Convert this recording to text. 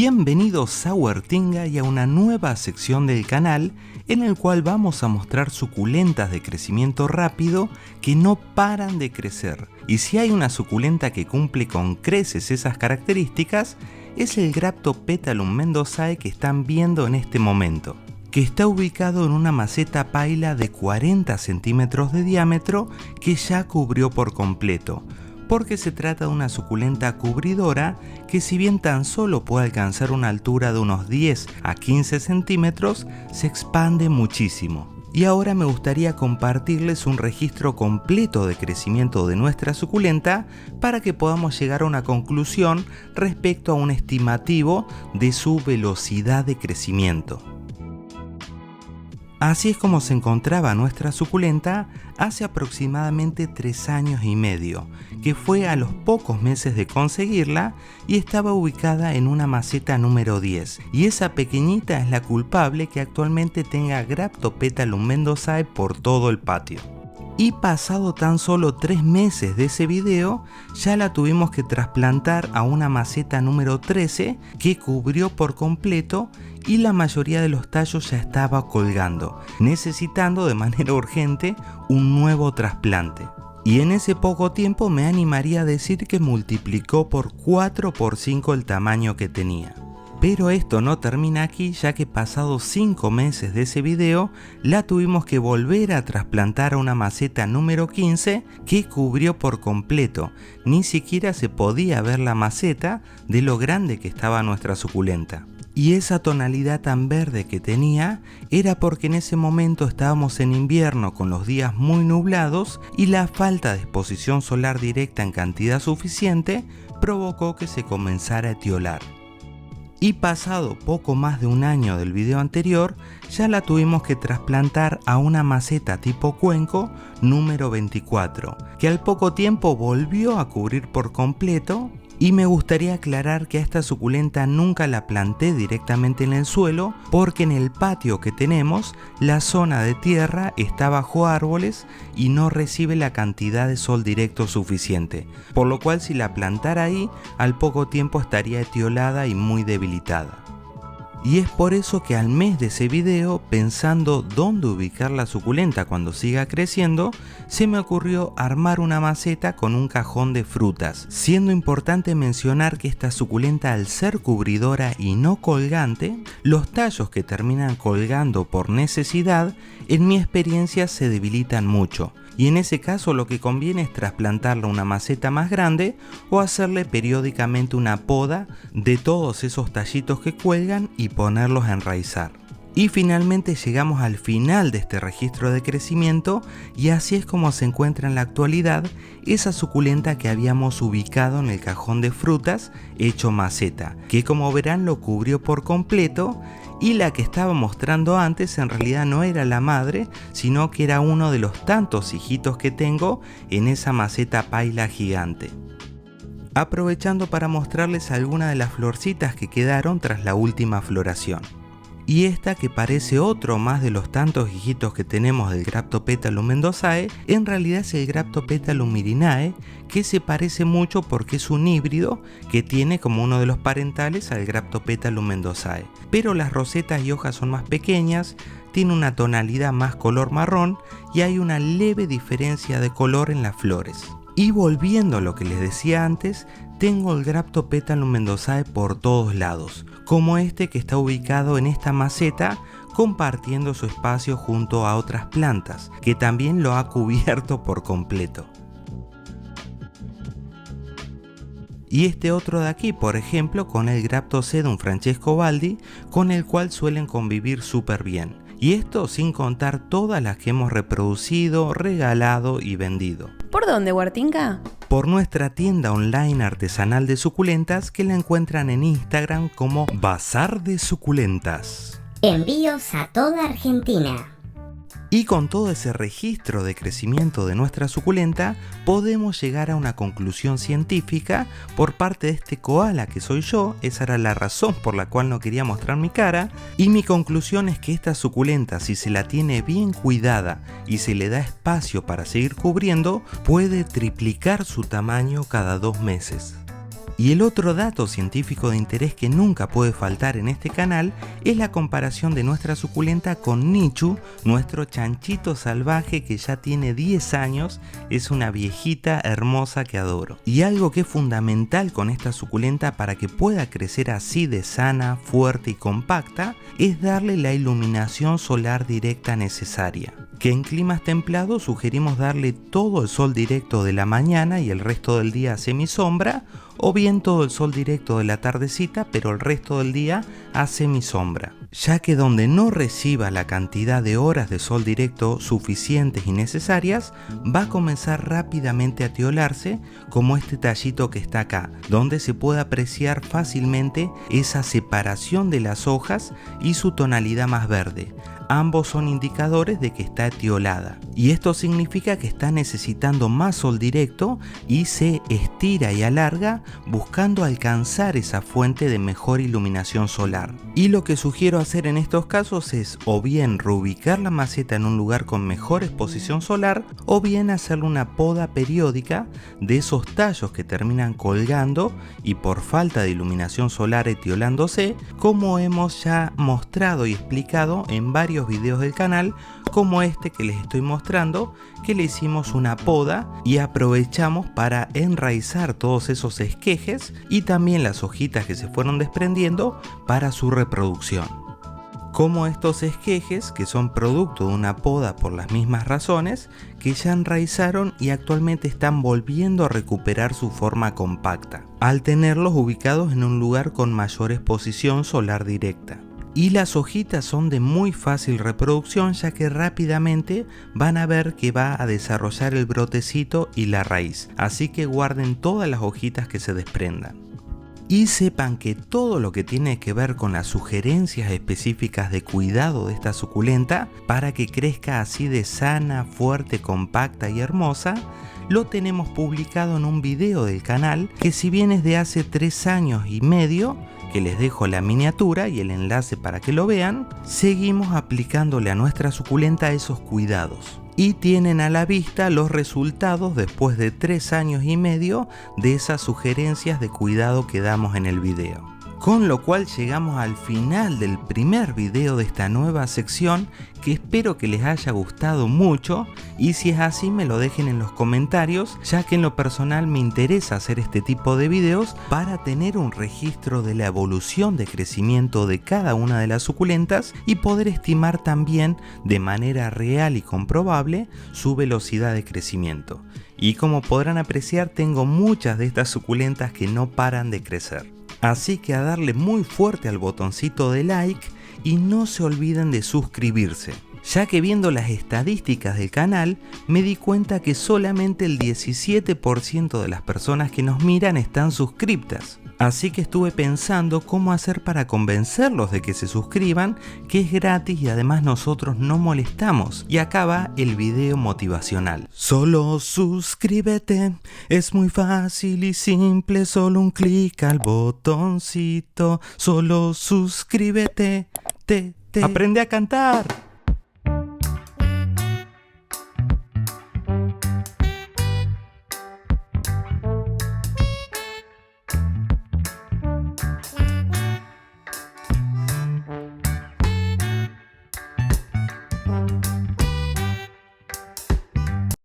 Bienvenidos a Huertinga y a una nueva sección del canal en el cual vamos a mostrar suculentas de crecimiento rápido que no paran de crecer. Y si hay una suculenta que cumple con creces esas características, es el Graptopetalum mendozae que están viendo en este momento, que está ubicado en una maceta paila de 40 centímetros de diámetro que ya cubrió por completo, porque se trata de una suculenta cubridora que, si bien tan solo puede alcanzar una altura de unos 10 a 15 centímetros, se expande muchísimo. Y ahora me gustaría compartirles un registro completo de crecimiento de nuestra suculenta para que podamos llegar a una conclusión respecto a un estimativo de su velocidad de crecimiento. Así es como se encontraba nuestra suculenta hace aproximadamente 3 años y medio, que fue a los pocos meses de conseguirla y estaba ubicada en una maceta número 10. Y esa pequeñita es la culpable que actualmente tenga Graptopetalum mendozae por todo el patio. Y pasado tan solo 3 meses de ese video, ya la tuvimos que trasplantar a una maceta número 13 que cubrió por completo y la mayoría de los tallos ya estaba colgando, necesitando de manera urgente un nuevo trasplante. Y en ese poco tiempo me animaría a decir que multiplicó por 4 o por 5 el tamaño que tenía. Pero esto no termina aquí, ya que pasados 5 meses de ese video, la tuvimos que volver a trasplantar a una maceta número 15 que cubrió por completo. Ni siquiera se podía ver la maceta de lo grande que estaba nuestra suculenta. Y esa tonalidad tan verde que tenía era porque en ese momento estábamos en invierno con los días muy nublados y la falta de exposición solar directa en cantidad suficiente provocó que se comenzara a etiolar. Y pasado poco más de un año del video anterior, ya la tuvimos que trasplantar a una maceta tipo cuenco número 24, que al poco tiempo volvió a cubrir por completo. Y me gustaría aclarar que a esta suculenta nunca la planté directamente en el suelo, porque en el patio que tenemos la zona de tierra está bajo árboles y no recibe la cantidad de sol directo suficiente, por lo cual si la plantara ahí, al poco tiempo estaría etiolada y muy debilitada. Y es por eso que al mes de ese video, pensando dónde ubicar la suculenta cuando siga creciendo, se me ocurrió armar una maceta con un cajón de frutas, siendo importante mencionar que esta suculenta, al ser cubridora y no colgante, los tallos que terminan colgando por necesidad, en mi experiencia se debilitan mucho. Y en ese caso lo que conviene es trasplantarla a una maceta más grande o hacerle periódicamente una poda de todos esos tallitos que cuelgan y ponerlos a enraizar. Y finalmente llegamos al final de este registro de crecimiento y así es como se encuentra en la actualidad esa suculenta que habíamos ubicado en el cajón de frutas hecho maceta, que como verán lo cubrió por completo. Y la que estaba mostrando antes en realidad no era la madre, sino que era uno de los tantos hijitos que tengo en esa maceta paila gigante. Aprovechando para mostrarles algunas de las florcitas que quedaron tras la última floración. Y esta, que parece otro más de los tantos hijitos que tenemos del Graptopetalum mendozae, en realidad es el Graptopetalum myrinae, que se parece mucho porque es un híbrido que tiene como uno de los parentales al Graptopetalum mendozae. Pero las rosetas y hojas son más pequeñas, tiene una tonalidad más color marrón y hay una leve diferencia de color en las flores. Y volviendo a lo que les decía antes, tengo el Graptopetalum mendozae por todos lados, como este que está ubicado en esta maceta, compartiendo su espacio junto a otras plantas, que también lo ha cubierto por completo. Y este otro de aquí, por ejemplo, con el Graptosedum francescobaldi, con el cual suelen convivir súper bien. Y esto sin contar todas las que hemos reproducido, regalado y vendido. ¿Por dónde, Huertinga? Por nuestra tienda online artesanal de suculentas, que la encuentran en Instagram como Bazar de Suculentas. Envíos a toda Argentina. Y con todo ese registro de crecimiento de nuestra suculenta, podemos llegar a una conclusión científica por parte de este koala que soy yo. Esa era la razón por la cual no quería mostrar mi cara. Y mi conclusión es que esta suculenta, si se la tiene bien cuidada y se le da espacio para seguir cubriendo, puede triplicar su tamaño cada 2 meses. Y el otro dato científico de interés que nunca puede faltar en este canal es la comparación de nuestra suculenta con Nichu, nuestro chanchito salvaje que ya tiene 10 años, es una viejita hermosa que adoro. Y algo que es fundamental con esta suculenta para que pueda crecer así de sana, fuerte y compacta es darle la iluminación solar directa necesaria, que en climas templados sugerimos darle todo el sol directo de la mañana y el resto del día a semisombra, o bien todo el sol directo de la tardecita pero el resto del día a semisombra, ya que donde no reciba la cantidad de horas de sol directo suficientes y necesarias va a comenzar rápidamente a tiolarse, como este tallito que está acá, donde se puede apreciar fácilmente esa separación de las hojas y su tonalidad más verde. Ambos son indicadores de que está etiolada, y esto significa que está necesitando más sol directo y se estira y alarga buscando alcanzar esa fuente de mejor iluminación solar. Y lo que sugiero hacer en estos casos es o bien reubicar la maceta en un lugar con mejor exposición solar, o bien hacerle una poda periódica de esos tallos que terminan colgando y por falta de iluminación solar etiolándose, como hemos ya mostrado y explicado en varios videos del canal, como este que les estoy mostrando, que le hicimos una poda y aprovechamos para enraizar todos esos esquejes y también las hojitas que se fueron desprendiendo para su reproducción. Como estos esquejes, que son producto de una poda por las mismas razones, que ya enraizaron y actualmente están volviendo a recuperar su forma compacta, al tenerlos ubicados en un lugar con mayor exposición solar directa. Y las hojitas son de muy fácil reproducción, ya que rápidamente van a ver que va a desarrollar el brotecito y la raíz, así que guarden todas las hojitas que se desprendan. Y sepan que todo lo que tiene que ver con las sugerencias específicas de cuidado de esta suculenta para que crezca así de sana, fuerte, compacta y hermosa, lo tenemos publicado en un video del canal que, si bien es de hace 3 años y medio, que les dejo la miniatura y el enlace para que lo vean, seguimos aplicándole a nuestra suculenta esos cuidados. Y tienen a la vista los resultados después de 3 años y medio de esas sugerencias de cuidado que damos en el video. Con lo cual llegamos al final del primer video de esta nueva sección, que espero que les haya gustado mucho, y si es así me lo dejen en los comentarios, ya que en lo personal me interesa hacer este tipo de videos para tener un registro de la evolución de crecimiento de cada una de las suculentas y poder estimar también de manera real y comprobable su velocidad de crecimiento. Y como podrán apreciar, tengo muchas de estas suculentas que no paran de crecer. Así que a darle muy fuerte al botoncito de like y no se olviden de suscribirse, ya que viendo las estadísticas del canal me di cuenta que solamente el 17% de las personas que nos miran están suscriptas. Así que estuve pensando cómo hacer para convencerlos de que se suscriban, que es gratis y además nosotros no molestamos. Y acá va el video motivacional. Solo suscríbete, es muy fácil y simple, solo un clic al botoncito. Solo suscríbete, aprende a cantar.